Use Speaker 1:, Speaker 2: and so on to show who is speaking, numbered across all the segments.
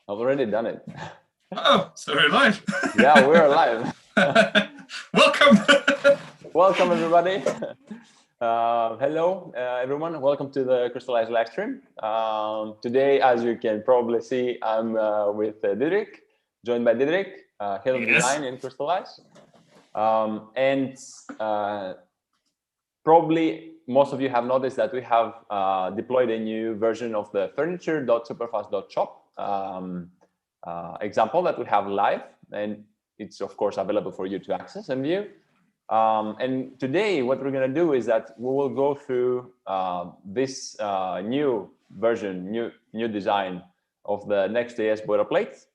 Speaker 1: I've already done it.
Speaker 2: Oh, so we're live.
Speaker 1: Yeah, we're live.
Speaker 2: Welcome.
Speaker 1: Welcome, everybody. Hello, everyone. Welcome to the Crystallize livestream. Today, as you can probably see, I'm with Didrik, joined by Didrik, head of design in Crystallize. Probably most of you have noticed that we have deployed a new version of the furniture.superfast.shop example that we have live, and it's of course available for you to access and view. And today what we're going to do is that we will go through this new version, new design of the Next.js boilerplate.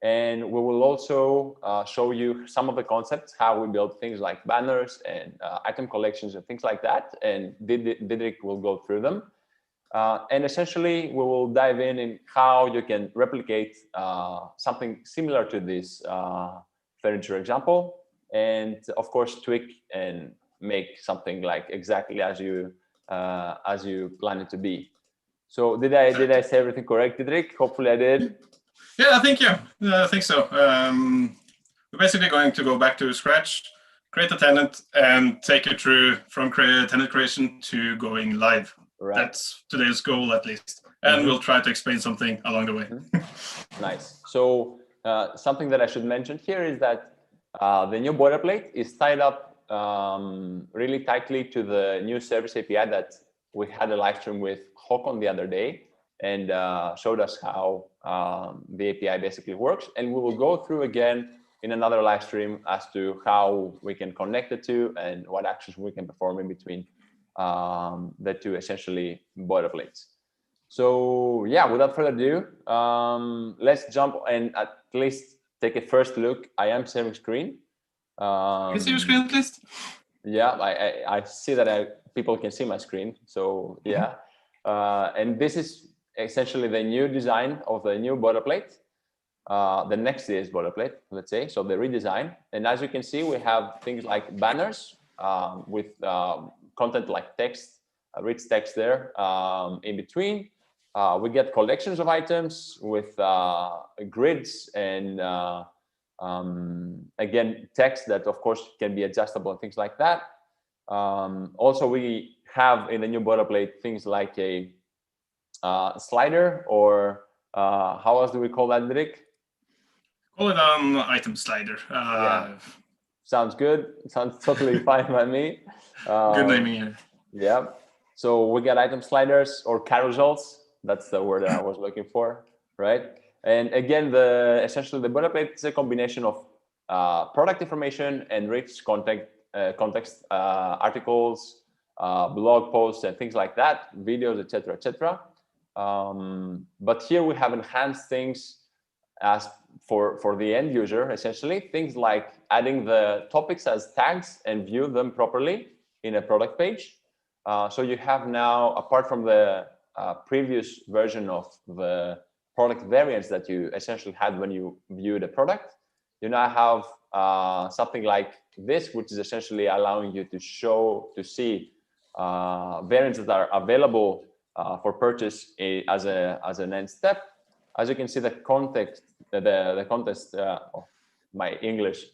Speaker 1: And we will also show you some of the concepts, how we build things like banners and item collections and things like that. And Didrik will go through them. And essentially, we will dive in how you can replicate something similar to this furniture example. And of course, tweak and make something like exactly as you plan it to be. So did I say everything correct, Didrik? Hopefully I did.
Speaker 2: Yeah, I think so. We're basically going to go back to scratch, create a tenant, and take it through from tenant creation to going live. Right. That's today's goal, at least. And we'll try to explain something along the way.
Speaker 1: Nice. So something that I should mention here is that the new boilerplate is tied up really tightly to the new service API that we had a live stream with Håkon the other day, and showed us how the API basically works. And we will go through again in another live stream as to how we can connect the two and what actions we can perform in between the two essentially boilerplates. So yeah, without further ado, let's jump and at least take a first look. I am sharing screen.
Speaker 2: Can you see your screen at least?
Speaker 1: Yeah, I see that people can see my screen. So yeah, and this is essentially the new design of the new boilerplate, the Next.js boilerplate, let's say, so the redesign. And as you can see, we have things like banners with content like text, rich text there in between. We get collections of items with grids and again, text that of course can be adjustable and things like that. Also, we have in the new boilerplate things like a slider, or how else do we call that, Didrik?
Speaker 2: Call it an item slider.
Speaker 1: Yeah. Sounds good. Sounds totally fine by me.
Speaker 2: Good naming here.
Speaker 1: Yeah. So we got item sliders or carousels. That's the word that I was looking for, right? And again, essentially the boilerplate is a combination of product information and rich context articles, blog posts, and things like that, videos, etc., etc. But here we have enhanced things as for the end user, essentially things like adding the topics as tags and view them properly in a product page. So you have now, apart from the previous version of the product variants that you essentially had when you viewed a product, you now have something like this, which is essentially allowing you to see variants that are available for purchase as an end step. As you can see, the context, my English,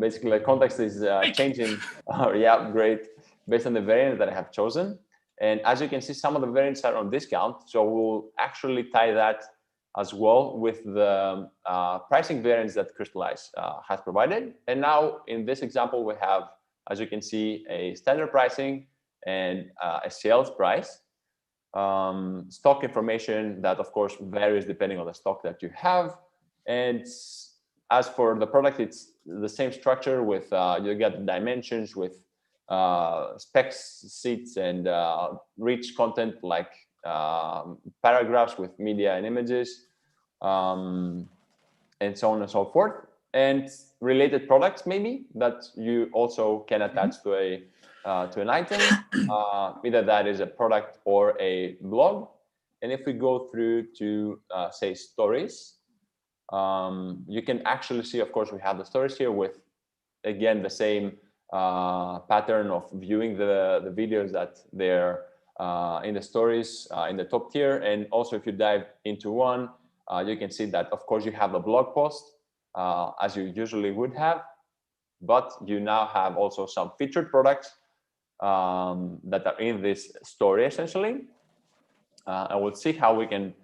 Speaker 1: basically the context is changing. Yeah, great, based on the variant that I have chosen. And as you can see, some of the variants are on discount. So we'll actually tie that as well with the pricing variants that Crystallize has provided. And now in this example, we have, as you can see, a standard pricing and a sales price. Stock information that of course varies depending on the stock that you have. And as for the product, it's the same structure with you get the dimensions with specs, seats, and rich content like paragraphs with media and images, and so on and so forth. And related products maybe that you also can attach to an item, either that is a product or a blog. And if we go through to say stories, you can actually see, of course, we have the stories here with, again, the same pattern of viewing the videos that they're in the stories in the top tier. And also if you dive into one, you can see that, of course, you have a blog post as you usually would have, but you now have also some featured products that are in this story, essentially. And we'll see how we can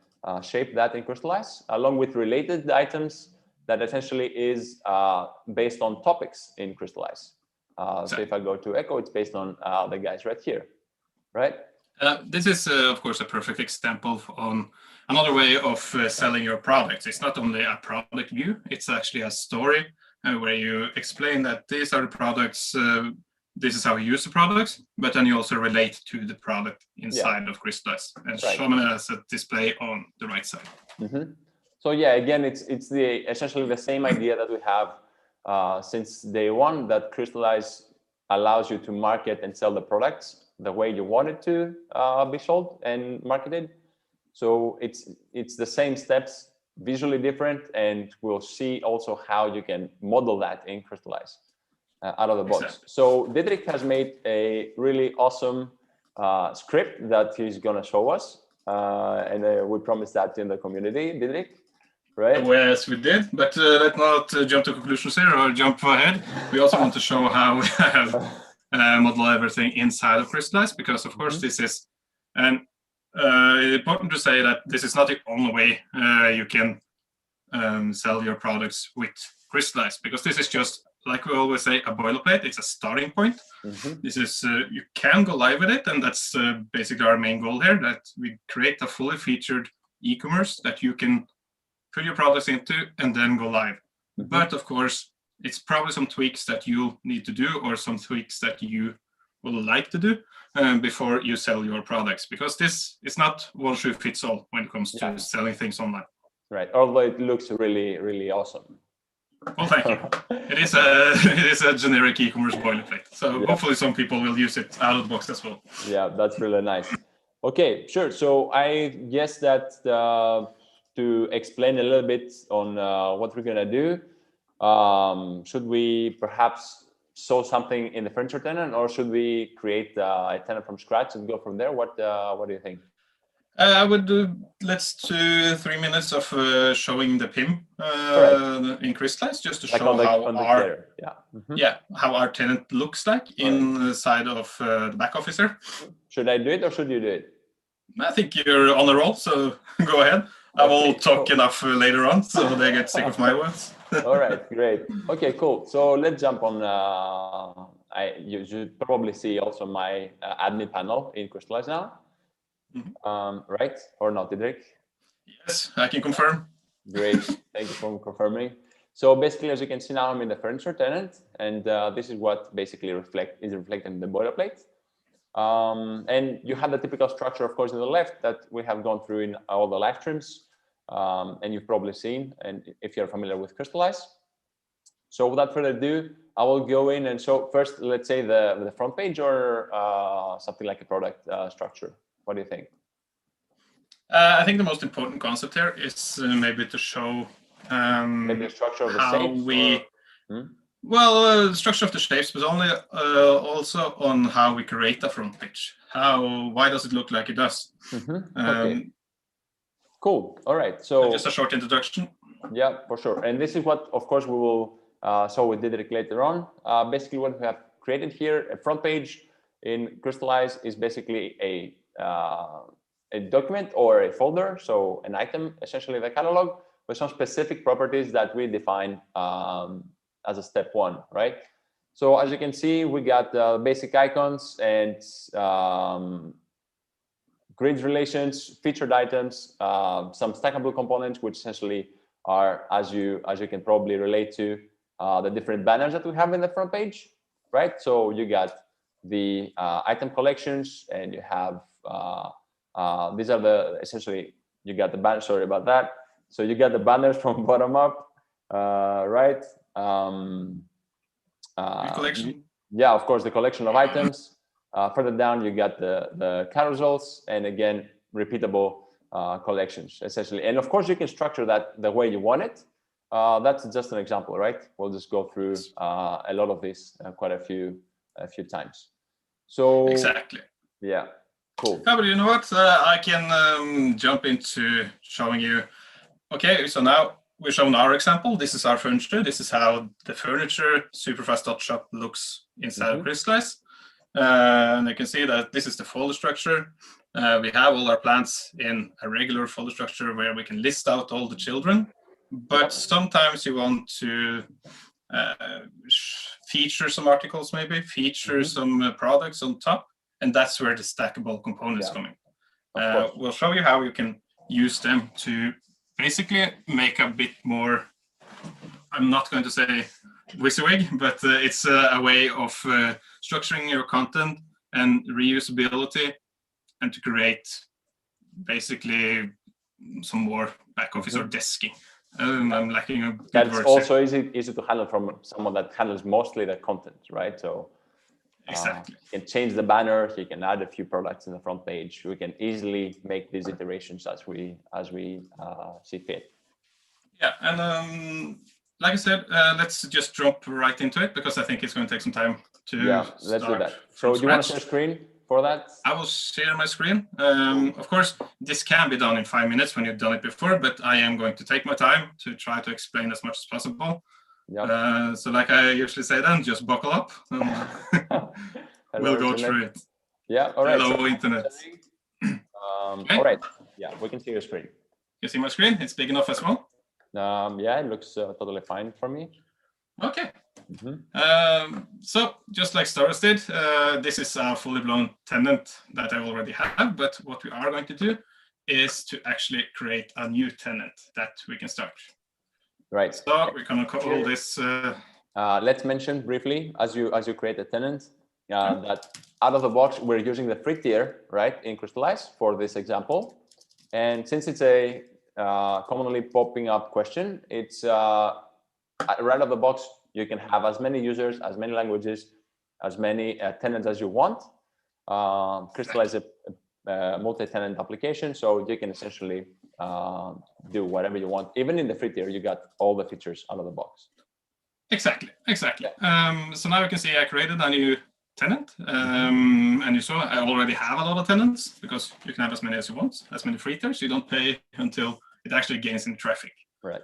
Speaker 1: shape that in Crystallize, along with related items that essentially is based on topics in Crystallize. So if I go to Echo, it's based on the guys right here, right?
Speaker 2: This is, of course, a perfect example on another way of selling your products. It's not only a product view, it's actually a story where you explain that these are the products, this is how we use the products, but then you also relate to the product inside of Crystallize and show them as a display on the right side.
Speaker 1: So yeah, again, it's essentially the same idea that we have since day one, that Crystallize allows you to market and sell the products the way you want it to be sold and marketed. So it's the same steps, visually different, and we'll see also how you can model that in Crystallize out of the box. Exactly. So Didrik has made a really awesome script that he's going to show us, and we promised that in the community, Didrik, right?
Speaker 2: Well, yes, we did, but let's not jump to conclusions here or jump ahead. We also want to show how we have model everything inside of Crystallize, because of course this is important to say that this is not the only way you can sell your products with Crystallize, because this is just, like we always say, a boilerplate. It's a starting point. This is you can go live with it, and that's basically our main goal here, that we create a fully featured e-commerce that you can put your products into and then go live. But of course, it's probably some tweaks that you need to do, or some tweaks that you will like to do before you sell your products, because this is not one shoe fits all when it comes to selling things online.
Speaker 1: Right, although it looks really, really awesome.
Speaker 2: Well, thank you. It is a generic e-commerce boilerplate, so hopefully some people will use it out of the box as well.
Speaker 1: Yeah, that's really nice. Okay, sure. So I guess that to explain a little bit on what we're gonna do, should we perhaps show something in the furniture tenant, or should we create a tenant from scratch and go from there? What do you think?
Speaker 2: I would do, let's do 3 minutes of showing the PIM in Crystallize, just to show how our tenant looks like inside of the back office here.
Speaker 1: Should I do it or should you do it?
Speaker 2: I think you're on the roll, so go ahead. I will talk enough later on, so they get sick of my words.
Speaker 1: All right, great. Okay, cool. So let's jump on. You should probably see also my admin panel in Crystallize now. Right or not, Didrik?
Speaker 2: Yes, I can confirm.
Speaker 1: Great, thank you for confirming. So basically, as you can see now, I'm in the furniture tenant, and this is what basically is reflected in the boilerplate. And you have the typical structure, of course, on the left that we have gone through in all the live streams, and you've probably seen, and if you're familiar with Crystallize. So without further ado, I will go in and show first, let's say the front page, or something like a product structure. What do you think?
Speaker 2: I think the most important concept here is maybe to show
Speaker 1: maybe the structure of the shapes.
Speaker 2: Well, structure of the shapes, but only also on how we create a front page. Why does it look like it does?
Speaker 1: Okay. Cool. All right. So
Speaker 2: just a short introduction.
Speaker 1: Yeah, for sure. And this is what, of course, we will show with Didrik later on. Basically, what we have created here, a front page in Crystallize, is basically a document or a folder, so an item, essentially the catalog, with some specific properties that we define as a step one, right? So as you can see, we got basic icons and grid relations, featured items, some stackable components, which essentially are, as you can probably relate to, the different banners that we have in the front page, right? So you got the item collections, and you have these are the essentially, you got the banner. Sorry about that. So you got the banners from bottom up, right?
Speaker 2: Collection.
Speaker 1: Yeah, of course, the collection of items. Further down, you got the carousels, and again, repeatable collections, essentially. And of course, you can structure that the way you want it. That's just an example, right? We'll just go through a lot of this quite a few times. So
Speaker 2: exactly.
Speaker 1: Yeah, cool.
Speaker 2: Yeah, but you know what? I can jump into showing you okay, so now we've shown our example. This is our furniture. This is how the furniture superfast.shop looks inside of Crystallize. And you can see that this is the folder structure. We have all our plants in a regular folder structure where we can list out all the children. But sometimes you want to feature some articles, maybe feature some products on top. And that's where the stackable component is coming. We'll show you how you can use them to basically make a bit more, I'm not going to say WYSIWYG, but it's a way of structuring your content and reusability and to create basically some more back office or desking. I'm lacking a good
Speaker 1: That's
Speaker 2: word
Speaker 1: also easy to handle from someone that handles mostly the content, right? So
Speaker 2: exactly.
Speaker 1: You can change the banners, you can add a few products in the front page. We can easily make these iterations as we see fit.
Speaker 2: Yeah, and like I said, let's just jump right into it because I think it's going to take some time to
Speaker 1: let's do that. So do you want to share screen for that?
Speaker 2: I will share my screen. Of course, this can be done in 5 minutes when you've done it before, but I am going to take my time to try to explain as much as possible. So like I usually say then, just buckle up and we'll go through it.
Speaker 1: Yeah, all right.
Speaker 2: Hello, internet.
Speaker 1: Okay. All right, yeah, we can see your screen.
Speaker 2: You see my screen? It's big enough as well?
Speaker 1: Yeah, it looks totally fine for me.
Speaker 2: Okay. So just like Stories did, this is a fully blown tenant that I already have, but what we are going to do is to actually create a new tenant that we can start.
Speaker 1: Right.
Speaker 2: So we're going to call this.
Speaker 1: Let's mention briefly as you create a tenant that out of the box we're using the free tier, right, in Crystallize for this example, and since it's a commonly popping up question, it's right out of the box. You can have as many users, as many languages, as many tenants as you want. Crystallize a multi-tenant application, so you can essentially do whatever you want. Even in the free tier, you got all the features out of the box.
Speaker 2: Exactly. So now you can see I created a new tenant, and you saw I already have a lot of tenants because you can have as many as you want, as many free tiers. You don't pay until it actually gains in traffic.
Speaker 1: Right.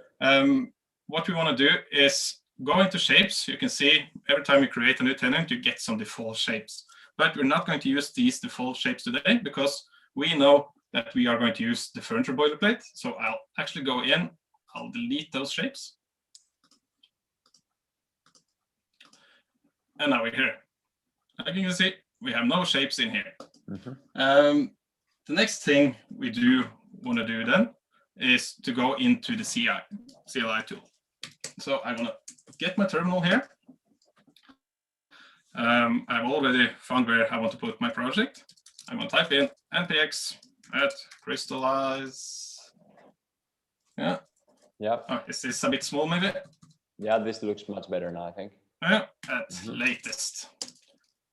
Speaker 2: What we want to do is go into shapes. You can see every time you create a new tenant, you get some default shapes. But we're not going to use these default shapes today because we know that we are going to use the furniture boilerplate. So I'll actually go in, I'll delete those shapes. And now we're here. Like you can see, we have no shapes in here. The next thing we do want to do then is to go into the CLI tool. So I'm going to get my terminal here. I've already found where I want to put my project. I'm going to type in npx at Crystallize. Yeah. Oh, is this a bit small maybe?
Speaker 1: Yeah, this looks much better now, I think.
Speaker 2: Yeah, at latest.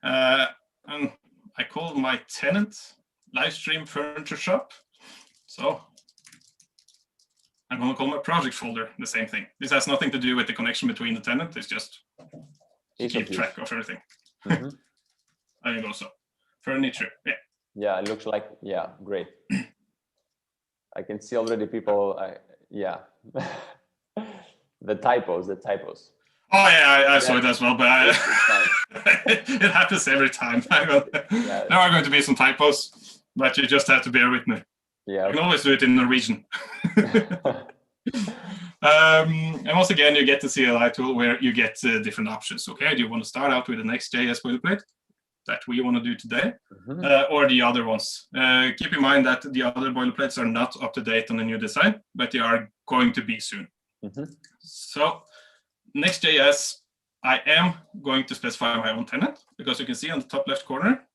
Speaker 2: And I call my tenant livestream furniture shop. So I'm going to call my project folder the same thing. This has nothing to do with the connection between the tenant. It's just to keep track of everything. There you go. So furniture.
Speaker 1: Yeah, it looks like, great. I can see already people, the typos.
Speaker 2: Oh yeah, I saw it as well, but it happens every time. There are going to be some typos, but you just have to bear with me.
Speaker 1: Yeah.
Speaker 2: I can always do it in Norwegian. And once again, you get the CLI tool where you get different options. Okay, do you want to start out with the Next.JS boilerplate that we want to do today, or the other ones? Keep in mind that the other boilerplates are not up to date on the new design, but they are going to be soon. So Next.js, I am going to specify my own tenant because you can see on the top left corner,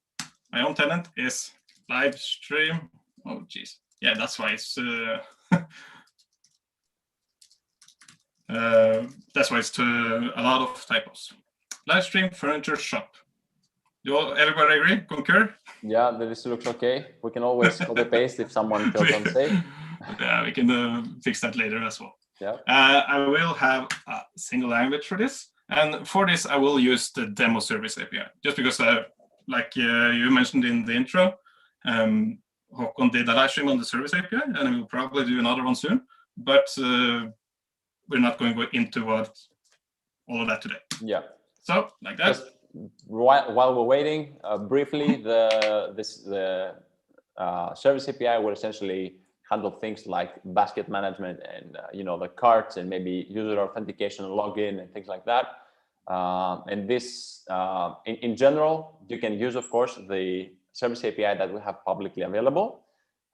Speaker 2: my own tenant is livestream. Oh, geez. Yeah, that's why it's a lot of typos. Livestream furniture shop. Do everybody agree? Concur?
Speaker 1: Yeah, this looks okay. We can always copy paste if someone feels unsafe.
Speaker 2: Yeah, we can fix that later as well.
Speaker 1: Yeah.
Speaker 2: I will have a single language for this, and for this I will use the demo service API. Just because, like you mentioned in the intro, Håkon did a live stream on the service API, and we will probably do another one soon. but we're not going to go into all of that today.
Speaker 1: Yeah.
Speaker 2: So like that.
Speaker 1: Just while we're waiting, briefly, the service API will essentially handle things like basket management and the carts and maybe user authentication and login and things like that. And this, in general, you can use, of course, the service API that we have publicly available.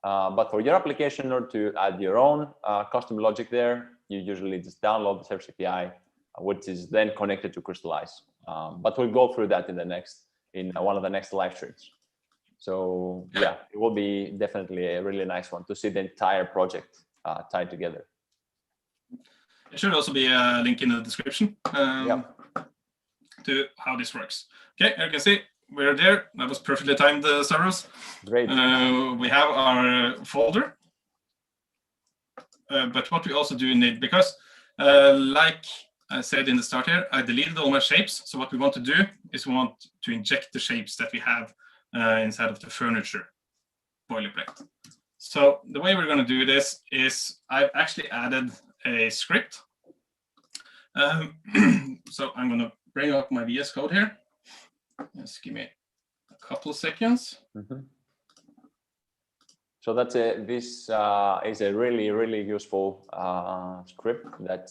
Speaker 1: But for your application, in order to add your own custom logic there, you usually just download the service API, which is then connected to Crystallize. But we'll go through that in one of the next live streams. So yeah, it will be definitely a really nice one to see the entire project tied together.
Speaker 2: There should also be a link in the description to how this works. Okay, you can see we're there. That was perfectly timed, Saros.
Speaker 1: Great.
Speaker 2: We have our folder. But what we also do need, because like I said in the start here, I deleted all my shapes. So what we want to do is we want to inject the shapes that we have inside of the furniture boilerplate. So the way we're going to do this is I've actually added a script. So I'm going to bring up my VS Code here. Just give me a couple of seconds.
Speaker 1: Mm-hmm. So that's this is a really, really useful script that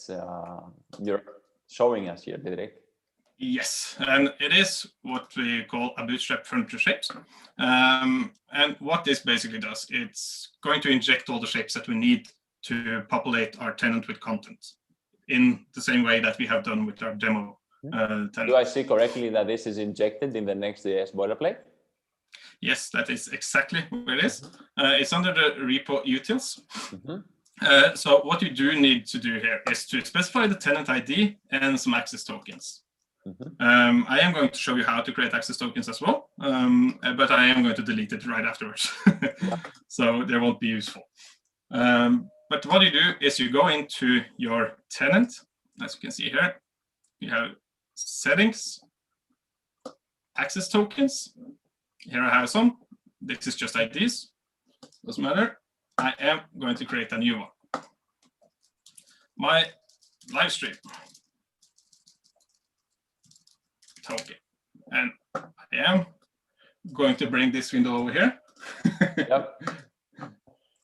Speaker 1: you're showing us here, Didrik.
Speaker 2: Yes, and it is what we call a Bootstrap furniture shapes. And what this basically does, it's going to inject all the shapes that we need to populate our tenant with content in the same way that we have done with our demo tenant.
Speaker 1: Do I see correctly that this is injected in the Next.js boilerplate?
Speaker 2: Yes, that is exactly where it is. It's under the repo utils.
Speaker 1: Mm-hmm.
Speaker 2: So what you do need to do here is to specify the tenant ID and some access tokens.
Speaker 1: Mm-hmm.
Speaker 2: I am going to show you how to create access tokens as well, but I am going to delete it right afterwards. So they won't be useful. But what you do is you go into your tenant. As you can see here, you have settings, access tokens. Here I have some. This is just IDs. Doesn't matter. I am going to create a new one. My live stream token. And I am going to bring this window over here.
Speaker 1: Yep.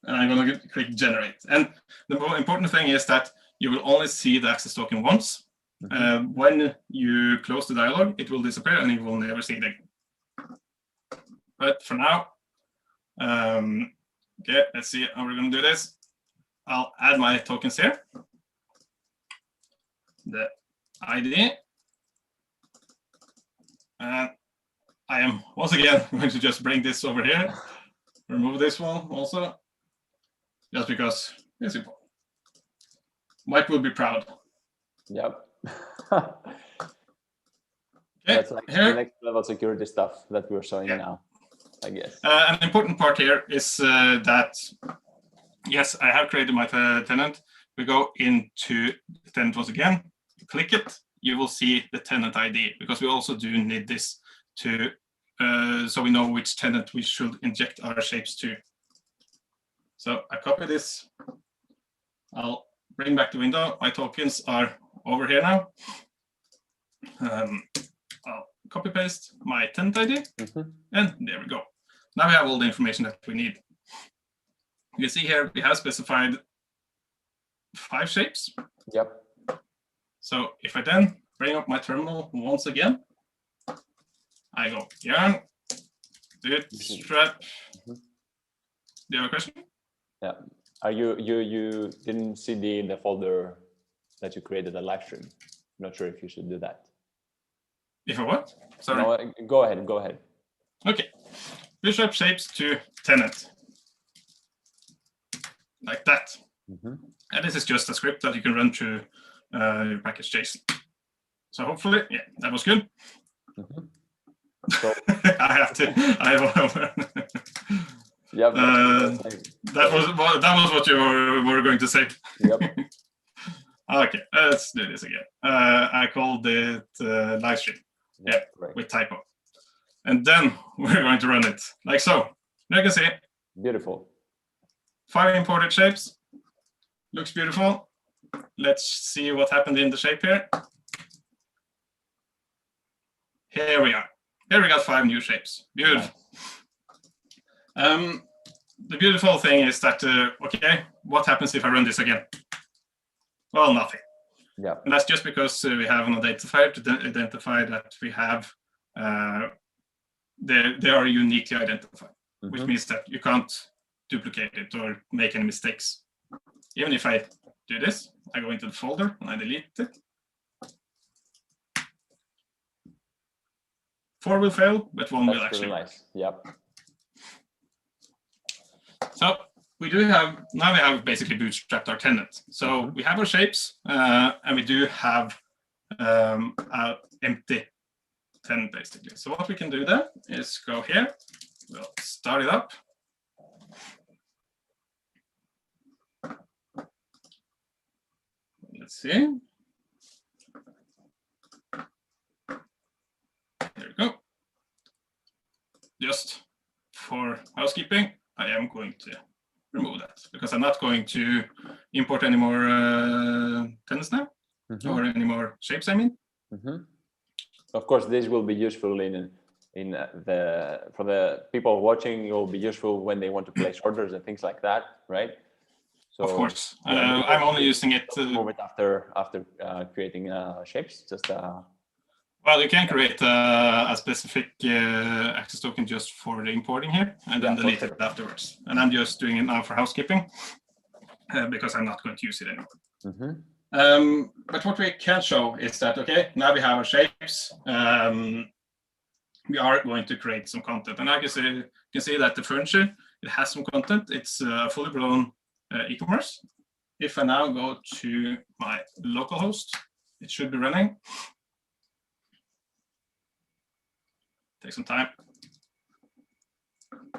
Speaker 2: And I'm going to click generate. And the more important thing is that you will only see the access token once. Mm-hmm. When you close the dialog, it will disappear and you will never see it again. But for now, okay, let's see how we're going to do this. I'll add my tokens here. The ID. And I am once again going to just bring this over here. Remove this one also, just because it's important. Mike will be proud.
Speaker 1: Yep.
Speaker 2: Okay,
Speaker 1: that's like
Speaker 2: here.
Speaker 1: The next level security stuff that we're showing now, I guess.
Speaker 2: An important part here is that, yes, I have created my tenant. We go into the tenant once again, click it, you will see the tenant ID, because we also do need this to, so we know which tenant we should inject our shapes to. So I copy this. I'll bring back the window. My tokens are over here now. I'll copy paste my tenant ID, and there we go. Now we have all the information that we need. You can see here we have specified 5 shapes.
Speaker 1: Yep.
Speaker 2: So if I then bring up my terminal once again, I go yarn, bootstrap. Do you have a question?
Speaker 1: Yeah. Are you didn't see the folder that you created a live stream? Not sure if you should do that.
Speaker 2: If I what? Sorry.
Speaker 1: No, go ahead. Go ahead.
Speaker 2: Okay. Bootstrap shapes to tenant. Like that. And this is just a script that you can run through your package JSON. So hopefully, yeah, that was good. So I have
Speaker 1: yep,
Speaker 2: that was what you were going to say.
Speaker 1: Yep.
Speaker 2: Okay, let's do this again. I called it live stream. Yeah, right. With typo. And then we're going to run it like so. You can see.
Speaker 1: Beautiful.
Speaker 2: 5 imported shapes. Looks beautiful. Let's see what happened in the shape here. Here we are. Here we got 5 new shapes. Beautiful. The beautiful thing is that, okay, what happens if I run this again? Well, nothing.
Speaker 1: Yeah.
Speaker 2: And that's just because we have an identifier to identify that we have, they are uniquely identified, which means that you can't duplicate it or make any mistakes. Even if I do this, I go into the folder and I delete it. 4 will fail, but 1 will actually work.
Speaker 1: Nice. Yep.
Speaker 2: So we do have, now we have basically bootstrapped our tenant. So we have our shapes, and we do have an empty tenant basically. So what we can do then is go here, we'll start it up. Let's see. There we go. Just for housekeeping, I am going to remove that because I'm not going to import any more tenants now, or any more shapes, I mean.
Speaker 1: Of course, this will be useful for the people watching. It will be useful when they want to place orders and things like that, right? So,
Speaker 2: of course, I'm only using it.
Speaker 1: Move it after creating shapes. Just
Speaker 2: well, you can create a specific access token just for the importing here, and then delete it afterwards. And I'm just doing it now for housekeeping because I'm not going to use it anymore. But what we can show is that, okay, now we have our shapes. We are going to create some content, and I can see that the furniture, it has some content. It's fully blown eCommerce. If I now go to my local host, it should be running. Take some time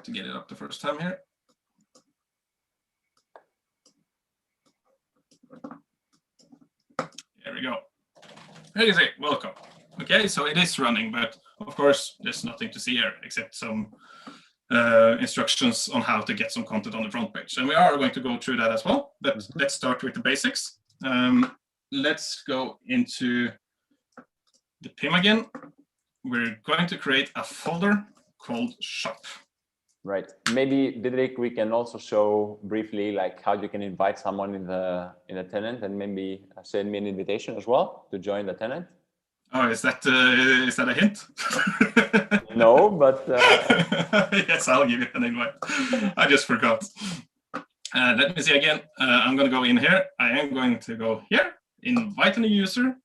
Speaker 2: to get it up the first time here. There we go. There you see, welcome. Okay, so it is running, but of course, there's nothing to see here except some instructions on how to get some content on the front page. And we are going to go through that as well, but let's start with the basics. Let's go into the PIM again. We're going to create a folder called shop.
Speaker 1: Right. Maybe, Didrik, we can also show briefly like how you can invite someone in the tenant, and maybe send me an invitation as well to join the tenant.
Speaker 2: Oh, is that a hint?
Speaker 1: No, but
Speaker 2: yes, I'll give you an invite. I just forgot. Let me see again. I'm going to go in here. I am going to go here, invite a new user.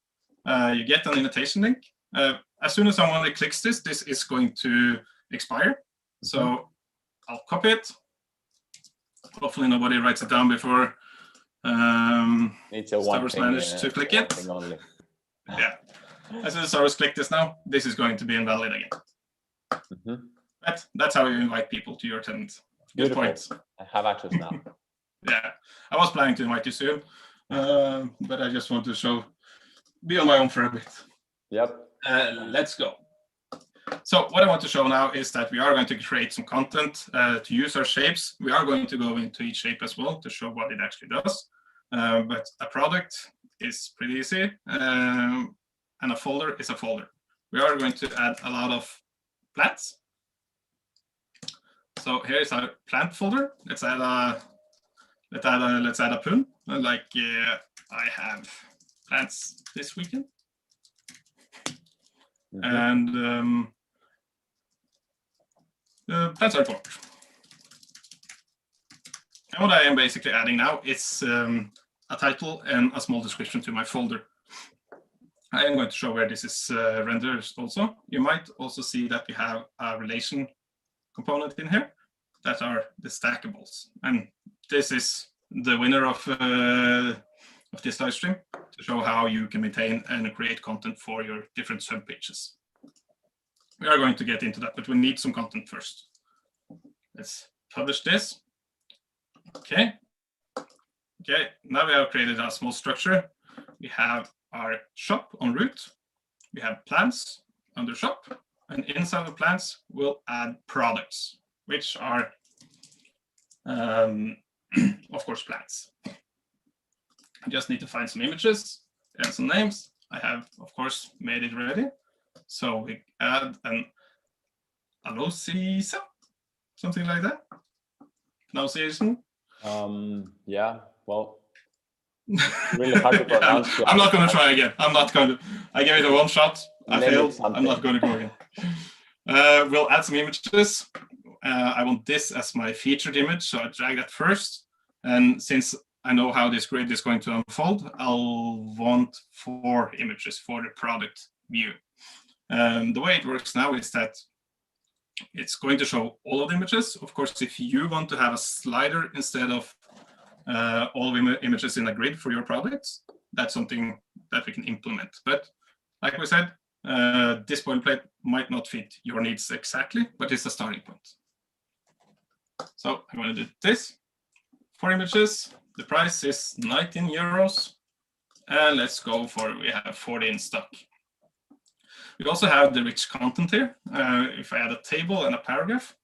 Speaker 2: You get an invitation link. As soon as someone clicks this, this is going to expire. So I'll copy it. Hopefully nobody writes it down before Stavros managed to click it. Yeah. As soon as Stavros click this now, this is going to be invalid again. That's how you invite people to your tenant. Good point.
Speaker 1: I have access now.
Speaker 2: Yeah, I was planning to invite you soon, but I just want to be on my own for a bit.
Speaker 1: Yep.
Speaker 2: Let's go. So what I want to show now is that we are going to create some content to use our shapes. We are going to go into each shape as well to show what it actually does. But a product is pretty easy, and a folder is a folder. We are going to add a lot of plants. So here is our plant folder. Let's add a pun. Like I have plants this weekend. And plants are important. And what I am basically adding now is a title and a small description to my folder. I am going to show where this is rendered also. You might also see that we have a relation component in here that are the stackables. And this is the winner of this live stream to show how you can maintain and create content for your different sub pages. We are going to get into that, but we need some content first. Let's publish this. Okay. Okay, now we have created a small structure. We have our shop on root. We have plants under shop, and inside the plants, we'll add products, which are, of course, plants. I just need to find some images and some names. I have, of course, made it ready. So we add an allocisa, something like that. Pronunciation.
Speaker 1: Yeah, well, really hard to pronounce.
Speaker 2: I'm not going to try again. I'm not going to. I gave it a one shot. I failed. I'm not going to go again. We'll add some images. I want this as my featured image, so I drag that first. And since I know how this grid is going to unfold, I'll want 4 images for the product view. The way it works now is that it's going to show all of the images. Of course, if you want to have a slider instead of all images in a grid for your products, that's something that we can implement. But like we said, this boilerplate might not fit your needs exactly, but it's a starting point. So I'm going to do this. 4 images. The price is 19 euros. And let's go for, we have 40 in stock. We also have the rich content here. If I add a table and a paragraph,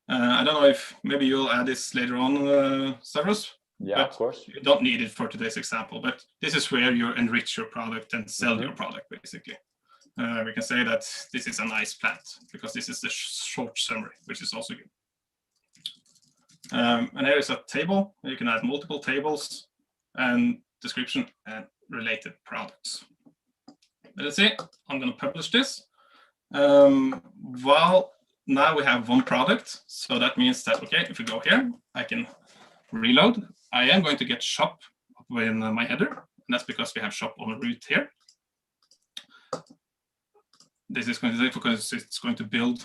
Speaker 2: I don't know if maybe you'll add this later on, Stavros.
Speaker 1: Yeah, of course.
Speaker 2: You don't need it for today's example, but this is where you enrich your product and sell your product, basically. We can say that this is a nice plant because this is the short summary, which is also good. And here is a table. You can add multiple tables and description and related products. Let's see, I'm going to publish this. Well, now we have one product. So that means that, okay, if we go here, I can reload. I am going to get shop up in my header. And that's because we have shop on root here. This is going to take because it's going to build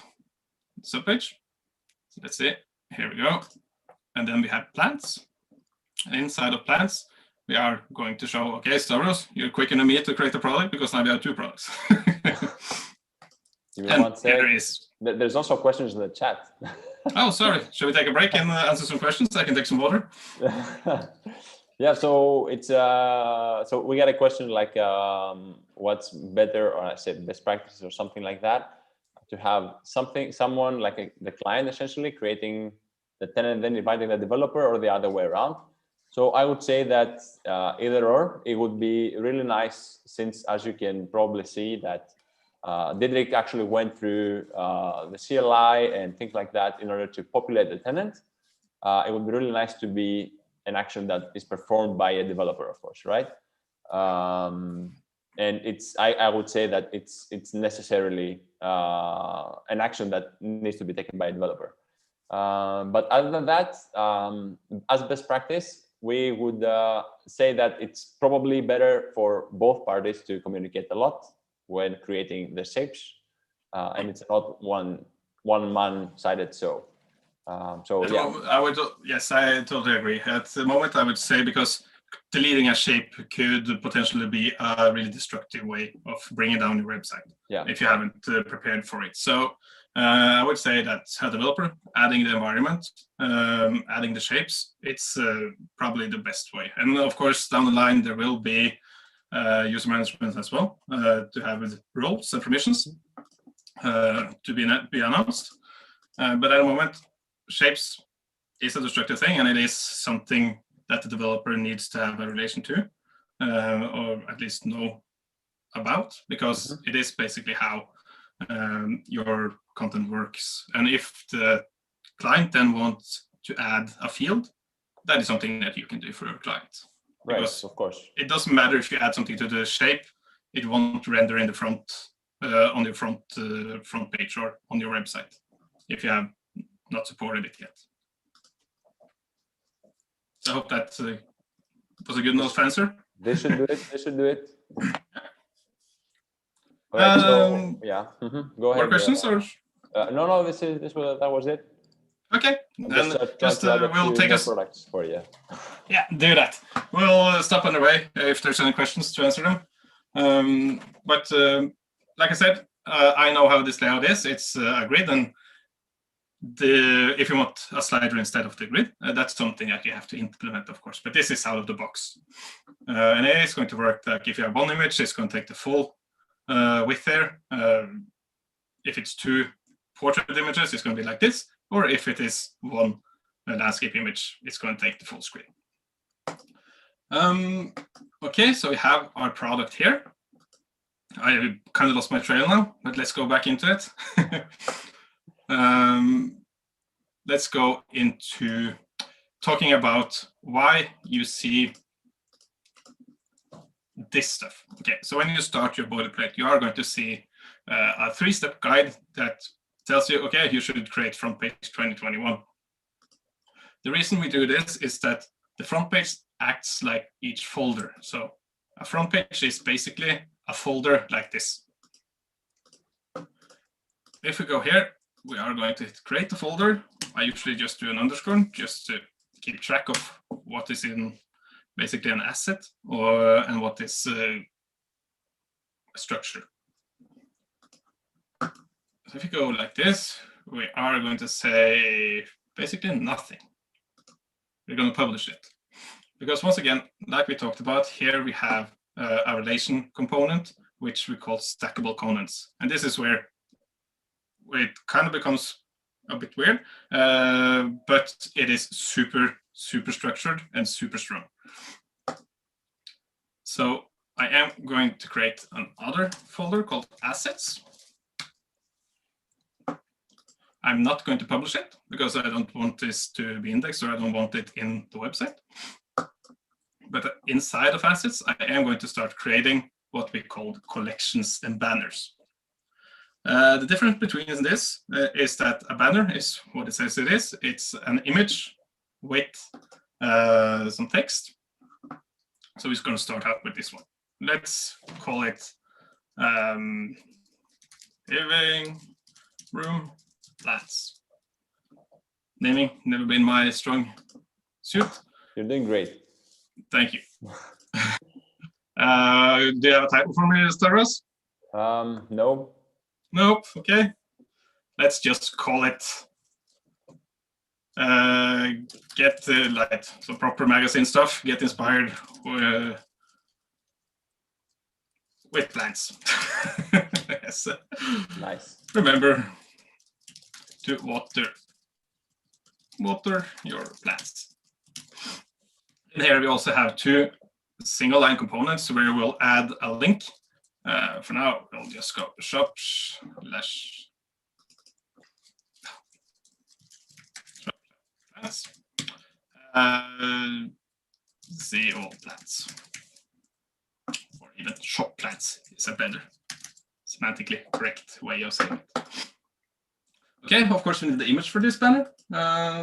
Speaker 2: the subpage. So let's see, here we go. And then we have plants. And inside of plants, we are going to show, okay, Stavros, you're quicker than me to create a product because now we have 2 products. And there is.
Speaker 1: There's also questions in the chat.
Speaker 2: Oh, sorry. Shall we take a break and answer some questions? I can take some water.
Speaker 1: Yeah, so it's so we got a question like what's better, or I said best practices or something like that, to have someone like the client essentially creating the tenant, then inviting the developer, or the other way around. So I would say that either or, it would be really nice, since as you can probably see that Didrik actually went through the CLI and things like that in order to populate the tenant. It would be really nice to be an action that is performed by a developer, of course, right? And it's I would say that it's necessarily an action that needs to be taken by a developer. But other than that, as best practice, we would say that it's probably better for both parties to communicate a lot when creating the shapes, and it's not one-man-sided. So yeah,
Speaker 2: I would, yes, I totally agree. At the moment, I would say, because deleting a shape could potentially be a really destructive way of bringing down your website, if you haven't prepared for it. So I would say that a developer adding the environment, adding the shapes, it's probably the best way. And of course, down the line, there will be user management as well, to have roles and permissions to be announced. But at the moment, shapes is a destructive thing, and it is something that the developer needs to have a relation to, or at least know about, because it is basically how your content works. And if the client then wants to add a field, that is something that you can do for your client.
Speaker 1: Right,
Speaker 2: because
Speaker 1: of course.
Speaker 2: It doesn't matter if you add something to the shape, it won't render in the front, on your front page or on your website, if you have not supported it yet. So I hope that was a good enough answer.
Speaker 1: They should do it. They should do it. All right, so yeah, go ahead.
Speaker 2: More questions or?
Speaker 1: No, that was it.
Speaker 2: Okay, then just we'll take us
Speaker 1: products for you.
Speaker 2: Yeah, do that. We'll stop on the way if there's any questions to answer them. But like I said, I know how this layout is. It's a grid, and if you want a slider instead of the grid, that's something that you have to implement, of course. But this is out of the box, and it is going to work like if you have one image, it's going to take the full width there. If it's 2 portrait images, it's going to be like this. Or if it is one landscape image, it's going to take the full screen. Okay, so we have our product here. I kind of lost my trail now, but let's go back into it. Let's go into talking about why you see this stuff. Okay, so when you start your boilerplate, you are going to see a 3-step guide that tells you, okay, you should create front page 2021. The reason we do this is that the front page acts like each folder. So a front page is basically a folder like this. If we go here, we are going to create a folder. I usually just do an underscore just to keep track of what is in basically an asset and what is a structure. So if you go like this, we are going to say basically nothing. We're going to publish it. Because once again, like we talked about, here we have a relation component, which we call stackable components. And this is where it kind of becomes a bit weird, but it is super structured and super strong. So I am going to create another folder called assets. I'm not going to publish it because I don't want this to be indexed, or I don't want it in the website. But inside of assets, I am going to start creating what we call collections and banners. The difference between this is that a banner is what it says it is. It's an image with some text. So we're going to start out with this one. Let's call it living room plans. Naming, never been my strong suit.
Speaker 1: You're doing great.
Speaker 2: Thank you. Do you have a title for me, Stavros?
Speaker 1: No.
Speaker 2: Nope. Okay. Let's just call it get like some proper magazine stuff. Get inspired with plants. Yes.
Speaker 1: Nice.
Speaker 2: Remember to water your plants. And here we also have 2 single line components where we'll add a link. For now, we'll just go shop plants. See all plants. Or even shop plants is a better semantically correct way of saying it. Okay, of course we need the image for this banner.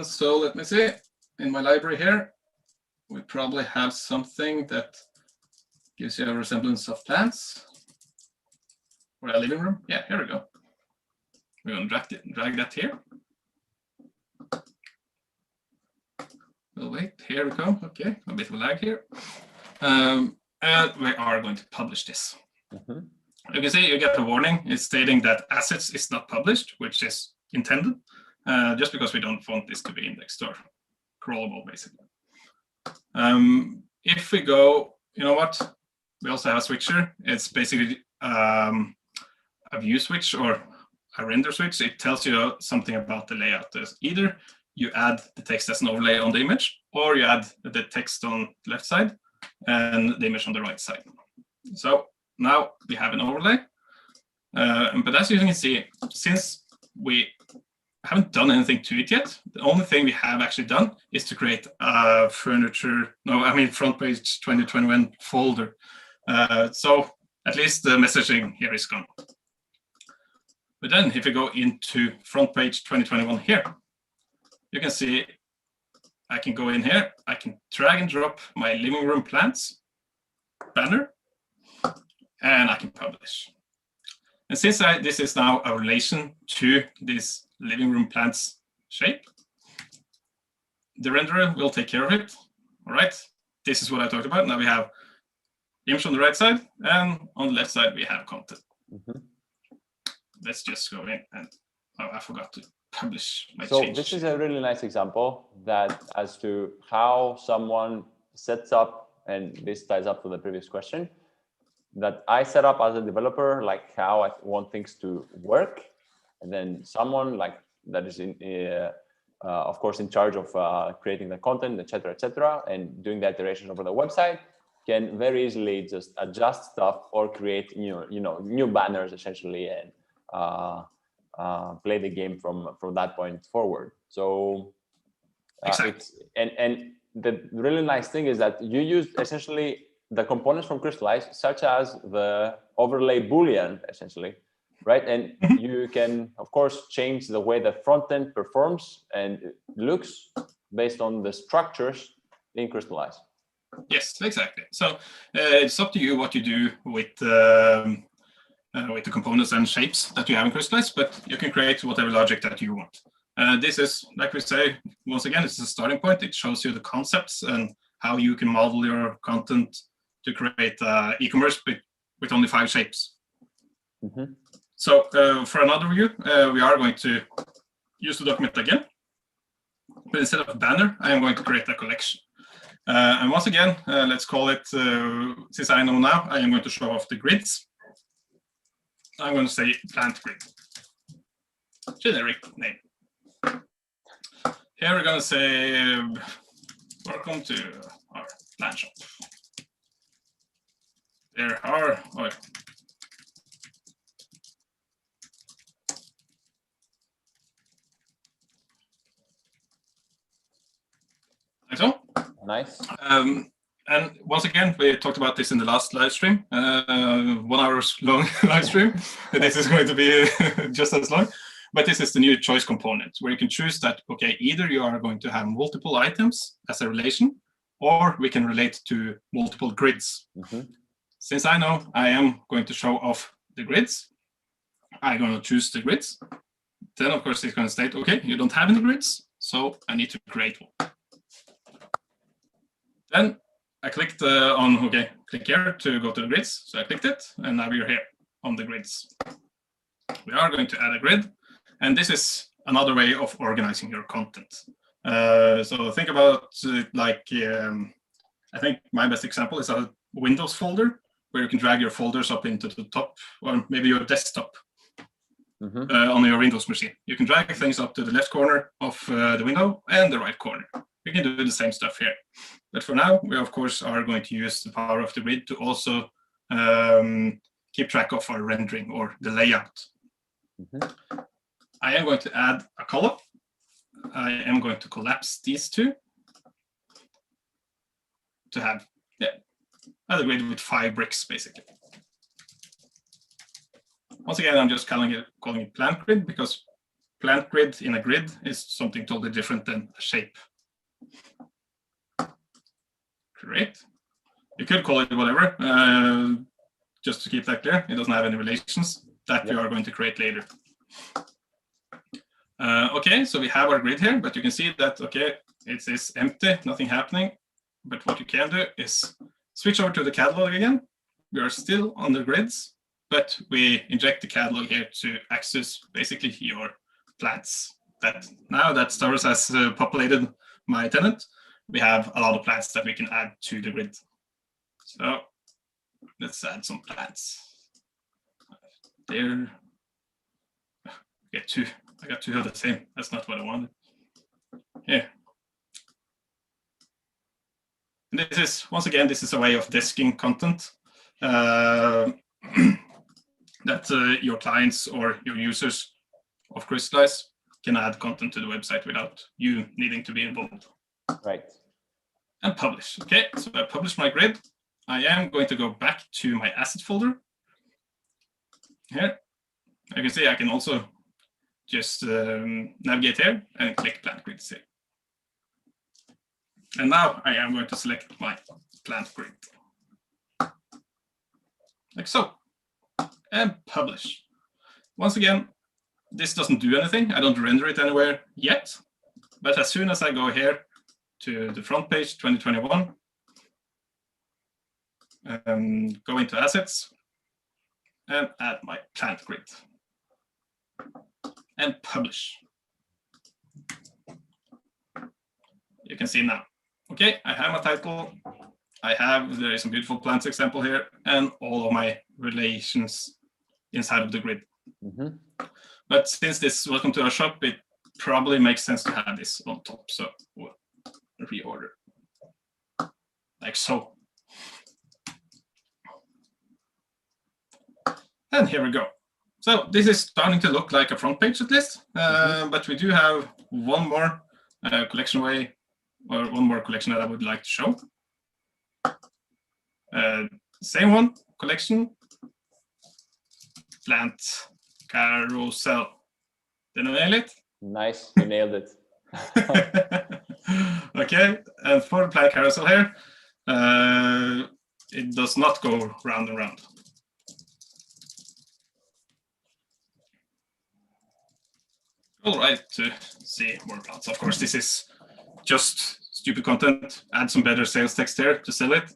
Speaker 2: So let me see. In my library here, we probably have something that gives you a resemblance of plants. Or a living room. Yeah, here we go. We're going to drag that here. We'll wait. Here we go. Okay, a bit of a lag here. And we are going to publish this.
Speaker 1: Mm-hmm.
Speaker 2: You can see you get a warning. It's stating that assets is not published, which is intended, just because we don't want this to be indexed or crawlable, basically. If we go, you know what? We also have a switcher. It's basically a view switch or a render switch. It tells you something about the layout. There's either you add the text as an overlay on the image, or you add the text on the left side and the image on the right side. So now we have an overlay. But as you can see, since we haven't done anything to it yet, the only thing we have actually done is to create a front page 2021 folder. So at least the messaging here is gone. But then if you go into front page 2021 here, you can see I can go in here, I can drag and drop my living room plants banner, and I can publish. And since this is now a relation to this living room plants shape, the renderer will take care of it. All right, this is what I talked about. Now we have image on the right side, and on the left side we have content.
Speaker 1: Mm-hmm.
Speaker 2: Let's just go in and, oh, I forgot to publish my
Speaker 1: So
Speaker 2: change.
Speaker 1: this is a really nice example that as to how someone sets up, and this ties up to the previous question, that I set up as a developer, like how I want things to work. And then someone like that is of course, in charge of creating the content, etc., and doing the iteration over the website, can very easily just adjust stuff or create new banners essentially, and play the game from that point forward. So
Speaker 2: Exactly.
Speaker 1: and the really nice thing is that you use essentially the components from Crystallize, such as the overlay Boolean, essentially, right? And you can, of course, change the way the front end performs and looks based on the structures in Crystallize.
Speaker 2: Yes, exactly. So it's up to you what you do with the components and shapes that you have in Crystallize, but you can create whatever logic that you want. This is, like we say, once again, it's a starting point. It shows you the concepts and how you can model your content to create e-commerce with only 5 shapes. So for another view, we are going to use the document again, but instead of a banner, I am going to create a collection. And once again, let's call it, since I know now, I am going to show off the grids. I'm going to say plant grid, generic name. Here we're going to say, welcome to our plant shop. There are, like so.
Speaker 1: Nice.
Speaker 2: And once again, we talked about this in the last live stream, 1 hour long live stream. This is going to be just as long. But this is the new choice component, where you can choose that, okay, either you are going to have multiple items as a relation, or we can relate to multiple grids. Since I know I am going to show off the grids, I'm going to choose the grids. Then, of course, it's going to state, okay, you don't have any grids, so I need to create one. Then I clicked on, okay, click here to go to the grids. So I clicked it, and now we're here on the grids. We are going to add a grid. And this is another way of organizing your content. So think about it like, I think my best example is a Windows folder, where you can drag your folders up into the top, or maybe your desktop on your Windows machine. You can drag things up to the left corner of the window and the right corner. We can do the same stuff here. But for now, we, of course, are going to use the power of the grid to also keep track of our rendering or the layout. I am going to add a column. I am going to collapse these two to have a grid with 5 bricks, basically. Once again, I'm just calling it plant grid, because plant grid in a grid is something totally different than a shape. Great. You could call it whatever, just to keep that clear. It doesn't have any relations that we are going to create later. Okay, so we have our grid here, but you can see that, okay, it is empty, nothing happening. But what you can do is switch over to the catalog again. We are still on the grids, but we inject the catalog here to access basically your plants. Now that Stavros has populated my tenant, we have a lot of plants that we can add to the grid. So let's add some plants. There. Get 2. I got 2 of the same. That's not what I wanted. Here. And this is, once again, this is a way of desking content that your clients or your users of Crystallize can add content to the website without you needing to be involved.
Speaker 1: Right.
Speaker 2: And publish. Okay, so I published my grid. I am going to go back to my asset folder. Here, you can see I can also just navigate here and click plant grids here. And now I am going to select my plant grid. Like so. And publish. Once again, this doesn't do anything. I don't render it anywhere yet. But as soon as I go here to the front page 2021, go into assets and add my plant grid. And publish. You can see now. Okay, I have my title. There is some beautiful plants example here, and all of my relations inside of the grid. But since this welcome to our shop, it probably makes sense to have this on top. So we'll reorder like so. And here we go. So this is starting to look like a front page at least, but we do have one more collection way, or one more collection that I would like to show. Same one, collection, plant, carousel. Did I nail it?
Speaker 1: Nice, you nailed it.
Speaker 2: Okay, and for the plant carousel here, it does not go round and round. All right, to see more plants. Of course, this is just stupid content. Add some better sales text here to sell it.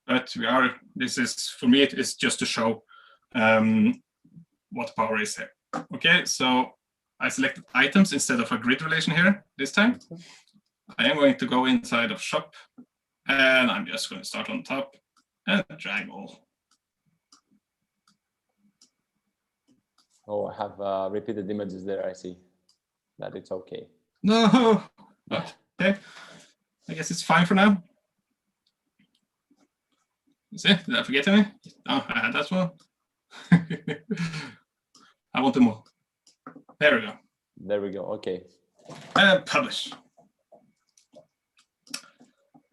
Speaker 2: But this is, for me, it is just to show what power is here. Okay, so I selected items instead of a grid relation here this time. I am going to go inside of shop, and I'm just going to start on top and drag all.
Speaker 1: Oh, I have repeated images there. I see that it's okay.
Speaker 2: No, okay. I guess it's fine for now. See, did I forget any? Oh, I had that one. I want them all. There we go.
Speaker 1: There we go. Okay.
Speaker 2: And publish.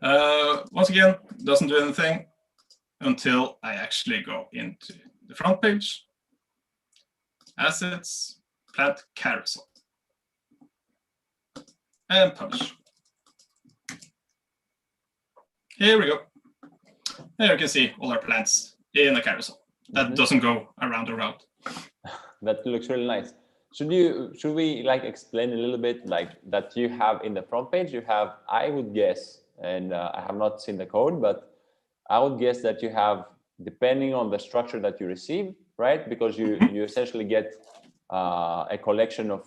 Speaker 2: Once again, doesn't do anything until I actually go into the front page. Assets, plant carousel. And publish. Here we go. There you can see all our plants in the carousel. That doesn't go around and around.
Speaker 1: That looks really nice. Should we like explain a little bit like that you have in the front page, you have, I would guess, and I have not seen the code, but I would guess that you have, depending on the structure that you receive, right? Because you essentially get a collection of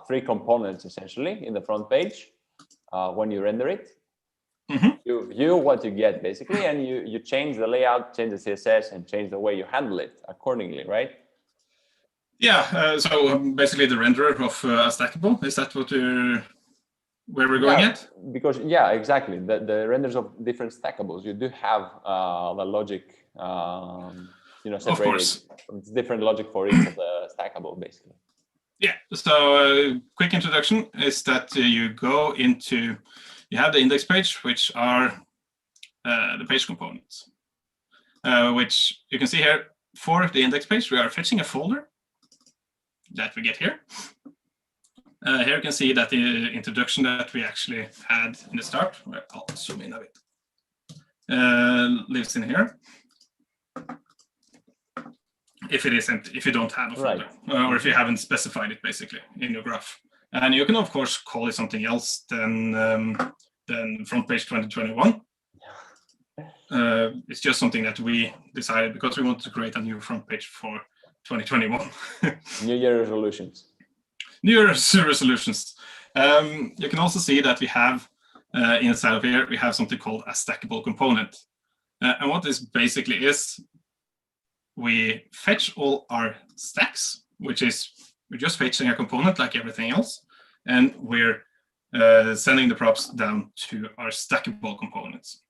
Speaker 1: 3 components essentially in the front page when you render it. You view what you get basically, and you change the layout, change the CSS, and change the way you handle it accordingly, right?
Speaker 2: Yeah, so basically the renderer of a stackable, is that what where we're going at?
Speaker 1: Because, yeah, exactly. The renders of different stackables, you do have the logic, separated.
Speaker 2: Of course.
Speaker 1: It's different logic for each of the stackable, basically.
Speaker 2: Yeah, so quick introduction is that you go into, you have the index page, which are the page components, which you can see here for the index page, we are fetching a folder that we get here. Here you can see that the introduction that we actually had in the start, I'll zoom in a bit, lives in here. If it isn't, if you don't have a folder, or if you haven't specified it basically in your graph. And you can of course call it something else than front page 2021. It's just something that we decided because we wanted to create a new front page for 2021.
Speaker 1: New Year resolutions.
Speaker 2: New Year resolutions. You can also see that we have inside of here, we have something called a stackable component. And what this basically is, we fetch all our stacks, which is we're just fetching a component like everything else, and we're sending the props down to our stackable components.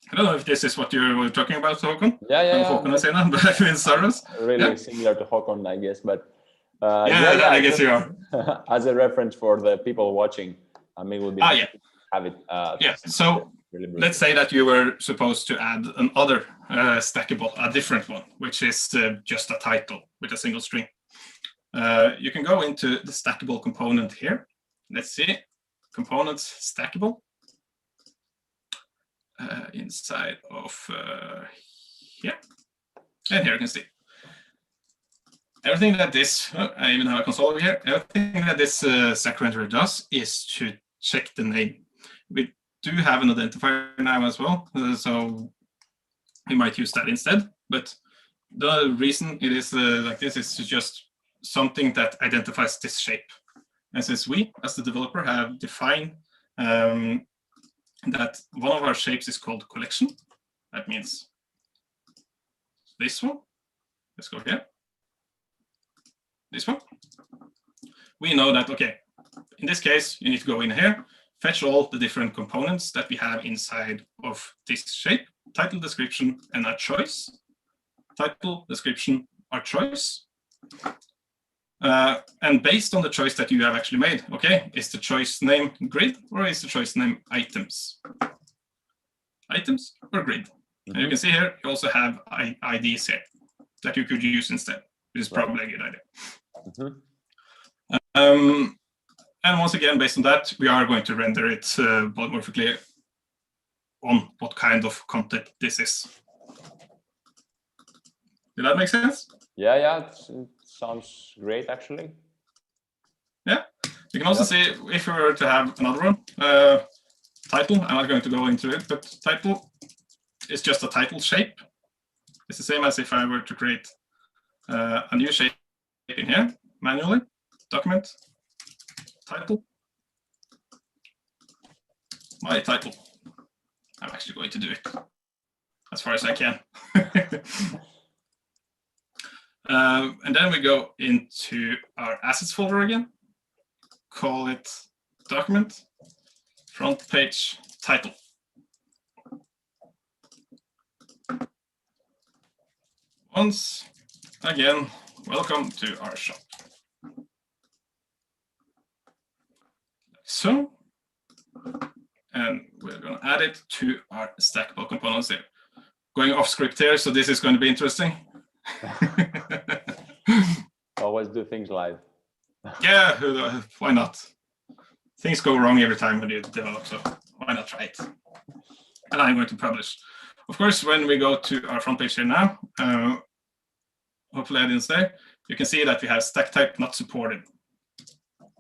Speaker 2: I don't know if this is what you were talking about, Håkon.
Speaker 1: Yeah.
Speaker 2: Håkon and Sena, but in Saros.
Speaker 1: Really similar to Håkon, I guess, but
Speaker 2: I guess you are.
Speaker 1: As a reference for the people watching, I mean, it would be nice to have it.
Speaker 2: So really let's say that you were supposed to add another stackable, a different one, which is just a title with a single string. You can go into the stackable component here. Let's see, components stackable. Inside of here, and here you can see everything that this, I even have a console over here, everything that this stack renderer does is to check the name. We do have an identifier now as well, so we might use that instead, but the reason it is like this is just something that identifies this shape. And since we, as the developer, have defined that one of our shapes is called collection. That means this one. Let's go here. this one, we know that, okay, in this case, you need to go in here, fetch all the different components that we have inside of this shape, title, description, and our choice. Title, description, our choice. And based on the choice that you have actually made, okay, is the choice name grid or is the choice name items? Items or grid? And you can see here, you also have IDs here that you could use instead, which is probably a good idea. And once again, based on that, we are going to render it polymorphically on what kind of content this is. Did that make sense?
Speaker 1: Yeah, it sounds great, actually.
Speaker 2: Yeah, you can also see if we were to have another one, title, I'm not going to go into it, but title is just a title shape. It's the same as if I were to create a new shape in here manually, document, title, my title. I'm actually going to do it as far as I can. And then we go into our assets folder again, call it document, front page title. Once again, welcome to our shop. Like so. And we're going to add it to our stackable components here. Going off script here, so this is going to be interesting.
Speaker 1: Always do things live.
Speaker 2: Yeah, why not? Things go wrong every time when you develop, so why not try it? And I'm going to publish. Of course, when we go to our front page here now, hopefully I didn't say, you can see that we have stack type not supported.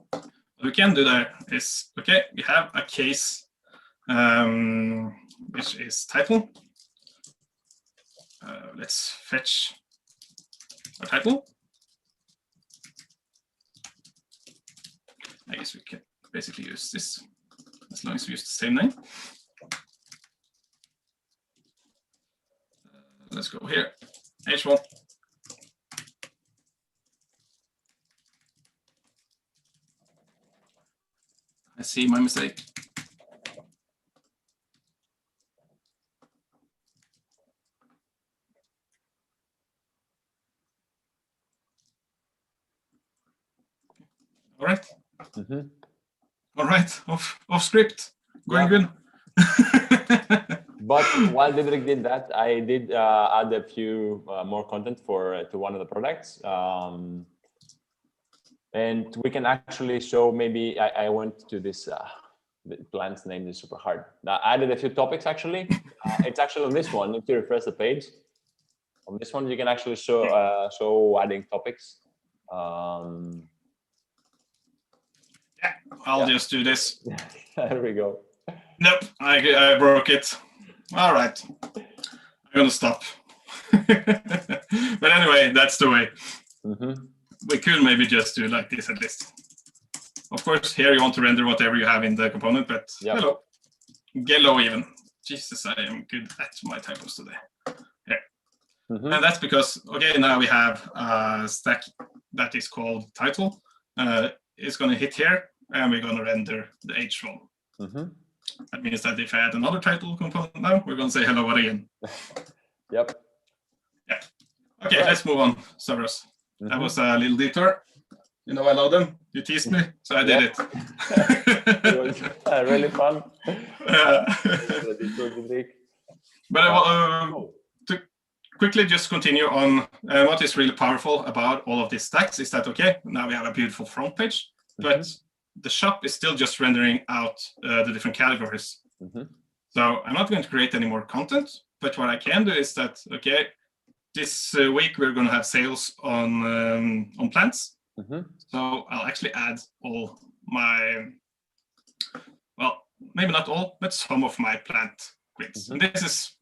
Speaker 2: What we can do there is, okay, we have a case which is title. Let's fetch our title. I guess we can basically use this as long as we use the same name. Let's go here, H1. I see my mistake. All right. All right, off script, going good.
Speaker 1: But while Didrik did that, I did add a few more content to one of the products. And we can actually show, maybe I went to this, the plant's name is super hard. I added a few topics actually. It's actually on this one, if you refresh the page. On this one, you can actually show adding topics.
Speaker 2: Yeah, I'll just do this.
Speaker 1: There we go.
Speaker 2: Nope, I broke it. All right, I'm gonna stop. But anyway, that's the way. We could maybe just do like this at least. Of course, here you want to render whatever you have in the component, but hello, hello even. Jesus, I am good at my typos today. Here. And that's because, okay, now we have a stack that is called title. It's going to hit here, and we're going to render the H1. That means that if I add another title component now, we're going to say hello again.
Speaker 1: Yep.
Speaker 2: Yeah. Okay, let's move on, Severus. That was a little detour. You know, I love them. You teased me, so I did it.
Speaker 1: It was really fun.
Speaker 2: But to quickly just continue on what is really powerful about all of these stacks is that, okay, now we have a beautiful front page, but the shop is still just rendering out the different categories. So I'm not going to create any more content, but what I can do is that, okay, this week we're going to have sales on plants. So I'll actually add all my, well, maybe not all, but some of my plant grids. And this is,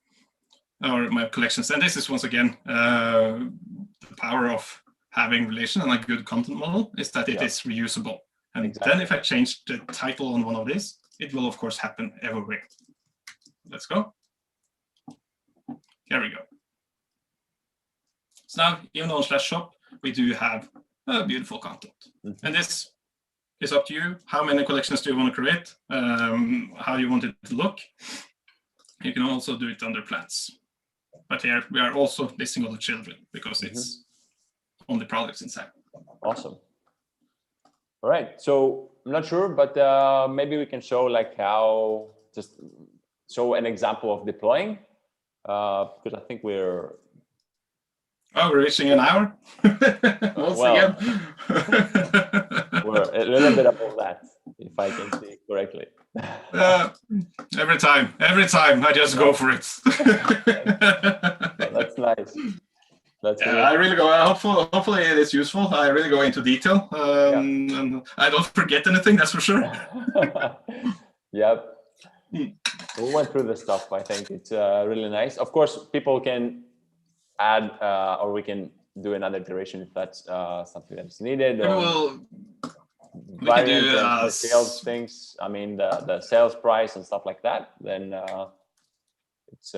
Speaker 2: or my collections. And this is once again, the power of having relation and a good content model is that it is reusable. And then if I change the title on one of these, it will of course happen everywhere. Let's go. Here we go. So now, even on /shop, we do have beautiful content. And this is up to you. How many collections do you want to create? How you want it to look? You can also do it under plans. But here we are also listing all the children because it's only products inside.
Speaker 1: Awesome. All right. So I'm not sure, but maybe we can show like how, just show an example of deploying, because I think we're
Speaker 2: reaching an hour. Once again.
Speaker 1: We're a little bit above that, if I can see correctly.
Speaker 2: Every time I just go for it.
Speaker 1: That's nice. That's
Speaker 2: I really go. Hopefully it is useful. I really go into detail, and I don't forget anything. That's for sure.
Speaker 1: Yep. We went through the stuff. I think it's really nice. Of course, people can add, or we can do another iteration if that's something that's needed.
Speaker 2: We can do
Speaker 1: the sales things. I mean, the sales price and stuff like that. Then it's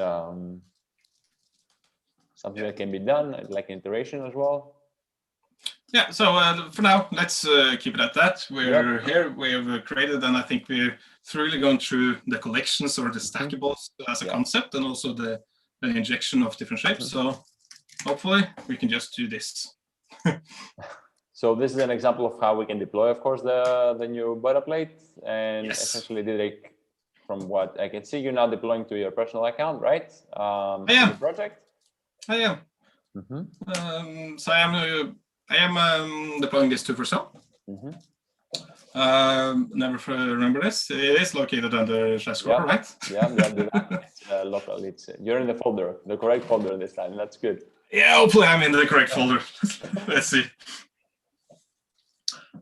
Speaker 1: something that can be done, like iteration as well.
Speaker 2: Yeah. So for now, let's keep it at that. We're here. We have created, and I think we're thoroughly going through the collections or the stackables as a concept, and also the injection of different shapes. So hopefully we can just do this.
Speaker 1: So this is an example of how we can deploy, of course, the new boilerplate. And essentially, Didrik, from what I can see, you're now deploying to your personal account, right?
Speaker 2: I am.
Speaker 1: Project.
Speaker 2: I am. So I am deploying this to Vercel. Never remember this. It is located under /score, right?
Speaker 1: Yeah, do that. It's local. You're in the folder, the correct folder this time. That's good.
Speaker 2: Yeah, hopefully I'm in the correct folder. Let's see.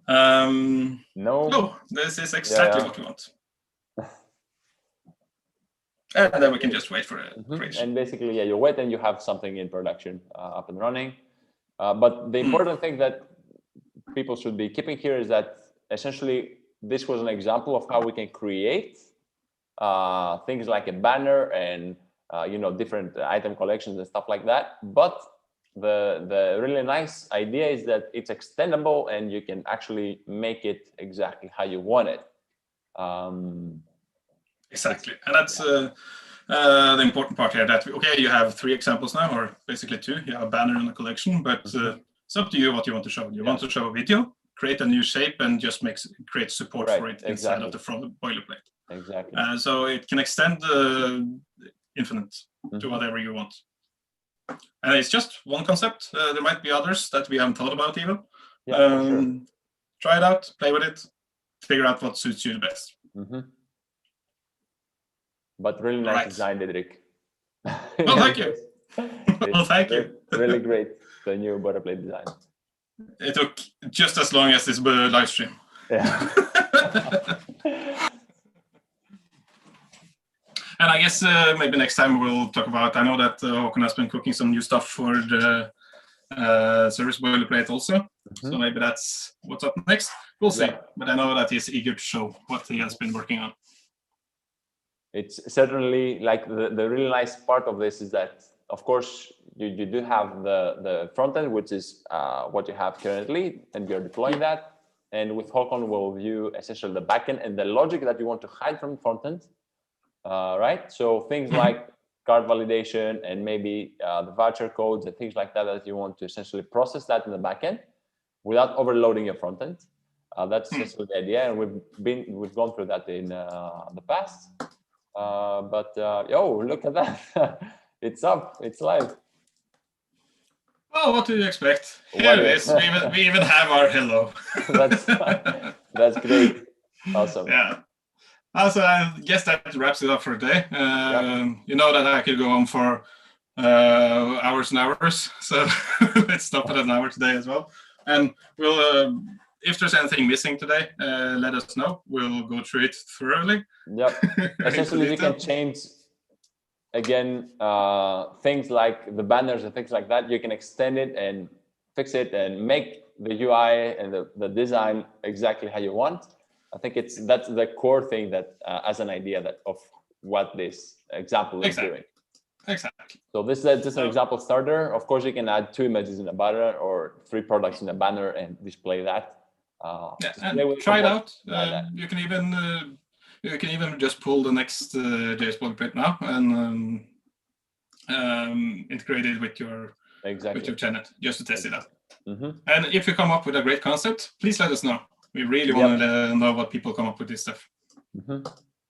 Speaker 2: No, this is exactly what we want. And then we can just wait for it.
Speaker 1: And basically, you wait and you have something in production up and running. But the important thing that people should be keeping here is that essentially this was an example of how we can create things like a banner and different item collections and stuff like that. But the really nice idea is that it's extendable and you can actually make it exactly how you want it.
Speaker 2: Exactly, and that's the important part here. That you have 3 examples now, or basically 2. You have a banner and a collection, but it's up to you what you want to show. You want to show a video, create a new shape, and just create support for it inside of the front boilerplate.
Speaker 1: Exactly.
Speaker 2: So it can extend infinite to whatever you want. And it's just one concept. There might be others that we haven't thought about even. Sure. Try it out, play with it, figure out what suits you the best.
Speaker 1: But really nice design, Didrik.
Speaker 2: Well, thank you. Thank you.
Speaker 1: Really great, the new boilerplate design.
Speaker 2: It took just as long as this live stream.
Speaker 1: Yeah.
Speaker 2: And I guess maybe next time we'll talk about, I know that Håkon has been cooking some new stuff for the service boilerplate also. So maybe that's what's up next. We'll see. But I know that he's eager to show what he has been working on.
Speaker 1: It's certainly like the really nice part of this is that, of course, you do have the front end, which is what you have currently, and you're deploying that. And with Håkon, we'll view essentially the backend and the logic that you want to hide from the front end. Right? So things like card validation and maybe the voucher codes and things like that you want to essentially process that in the backend without overloading your front end. That's essentially the idea, and we've gone through that in the past. Look at that! It's up. It's live.
Speaker 2: Oh, what do you expect? Here it is. We even have our hello.
Speaker 1: That's great. Awesome.
Speaker 2: Yeah. Also, I guess that wraps it up for today. You know that I could go on for hours and hours, so let's stop at an hour today as well. And we'll, if there's anything missing today, let us know. We'll go through it thoroughly.
Speaker 1: Yep. Essentially, you can change again things like the banners and things like that. You can extend it and fix it and make the UI and the design exactly how you want. I think that's the core thing that as an idea of what this example is doing.
Speaker 2: Exactly.
Speaker 1: So this is just an example starter. Of course, you can add 2 images in a banner or 3 products in a banner and display that.
Speaker 2: And try it out. You can even just pull the Next.JS boilerplate now and integrate it with your tenant just to test it out. And if you come up with a great concept, please let us know. We really want to know what people come up with this stuff.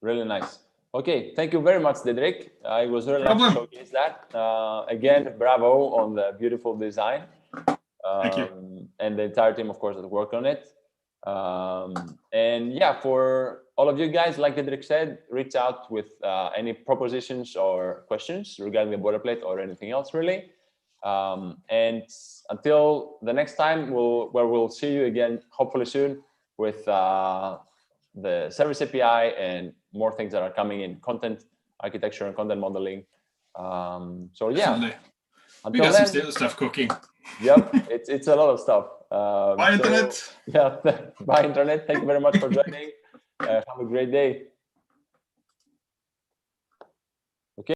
Speaker 1: Really nice. Okay, thank you very much, Didrik. It was really nice to showcase that. Again, bravo on the beautiful design.
Speaker 2: Thank you.
Speaker 1: And the entire team, of course, that worked on it. And yeah, for all of you guys, like Didrik said, reach out with any propositions or questions regarding the boilerplate or anything else, really. And until the next time, we'll see you again, hopefully soon, with the service API and more things that are coming in content architecture and content modeling. So yeah,
Speaker 2: we got some still stuff cooking.
Speaker 1: Yep, it's a lot of stuff.
Speaker 2: Bye, Internet.
Speaker 1: Yeah, bye, Internet. Thank you very much for joining. Have a great day.